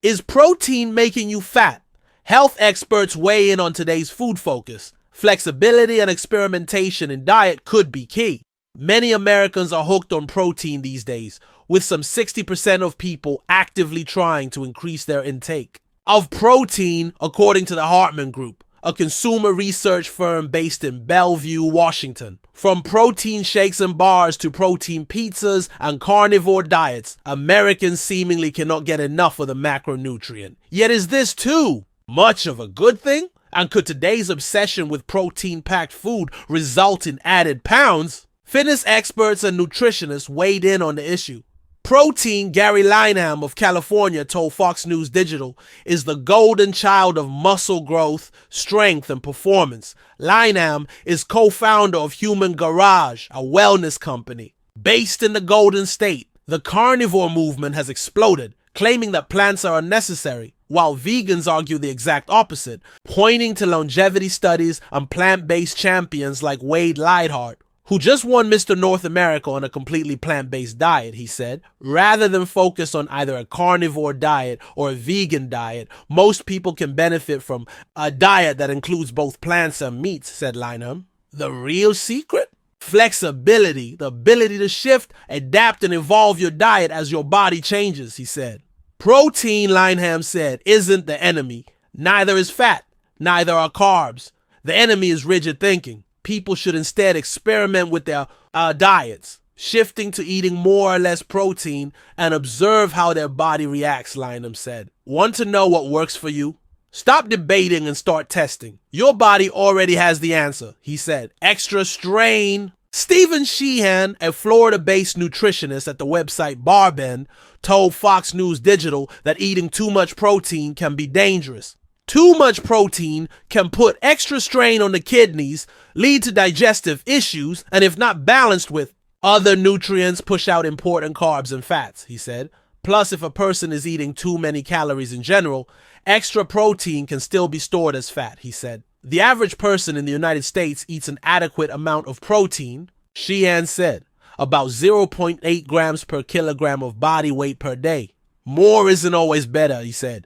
Is protein making you fat? Health experts weigh in on today's food focus. Flexibility and experimentation in diet could be key. Many Americans are hooked on protein these days, with some 60% of people actively trying to increase their intake of protein, according to the Hartman Group, a consumer research firm based in Bellevue, Washington. From protein shakes and bars to protein pizzas and carnivore diets, Americans seemingly cannot get enough of the macronutrient. Yet is this too much of a good thing? And could today's obsession with protein-packed food result in added pounds? Fitness experts and nutritionists weighed in on the issue. Protein, Gary Linehan of California told Fox News Digital, is the golden child of muscle growth, strength, and performance. Linehan is co-founder of Human Garage, a wellness company. Based in the Golden State, the carnivore movement has exploded, claiming that plants are unnecessary, while vegans argue the exact opposite, pointing to longevity studies and plant-based champions like Wade Lightheart, who just won Mr. North America on a completely plant-based diet, he said. Rather than focus on either a carnivore diet or a vegan diet, most people can benefit from a diet that includes both plants and meats, said Linehan. The real secret? Flexibility, the ability to shift, adapt, and evolve your diet as your body changes, he said. Protein, Linehan said, isn't the enemy. Neither is fat. Neither are carbs. The enemy is rigid thinking. People should instead experiment with their diets, shifting to eating more or less protein and observe how their body reacts, Linehan said. Want to know what works for you? Stop debating and start testing. Your body already has the answer, he said. Extra strain. Stephen Sheehan, a Florida-based nutritionist at the website Barbend, told Fox News Digital that eating too much protein can be dangerous. Too much protein can put extra strain on the kidneys, lead to digestive issues, and if not balanced with other nutrients, push out important carbs and fats, he said. Plus, if a person is eating too many calories in general, extra protein can still be stored as fat, he said. The average person in the United States eats an adequate amount of protein, Sheehan said, about 0.8 grams per kilogram of body weight per day. More isn't always better, he said.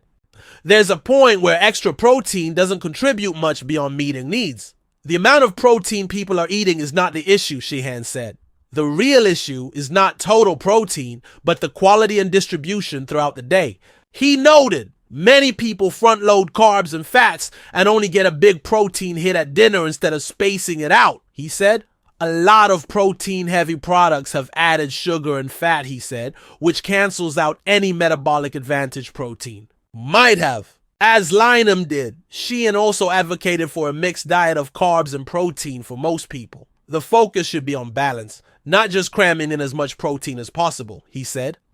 There's a point where extra protein doesn't contribute much beyond meeting needs. The amount of protein people are eating is not the issue, Sheehan said. The real issue is not total protein, but the quality and distribution throughout the day. He noted many people front load carbs and fats and only get a big protein hit at dinner instead of spacing it out, he said. A lot of protein-heavy products have added sugar and fat, he said, which cancels out any metabolic advantage protein might have. As Linehan did, Sheehan also advocated for a mixed diet of carbs and protein for most people. The focus should be on balance, not just cramming in as much protein as possible, he said.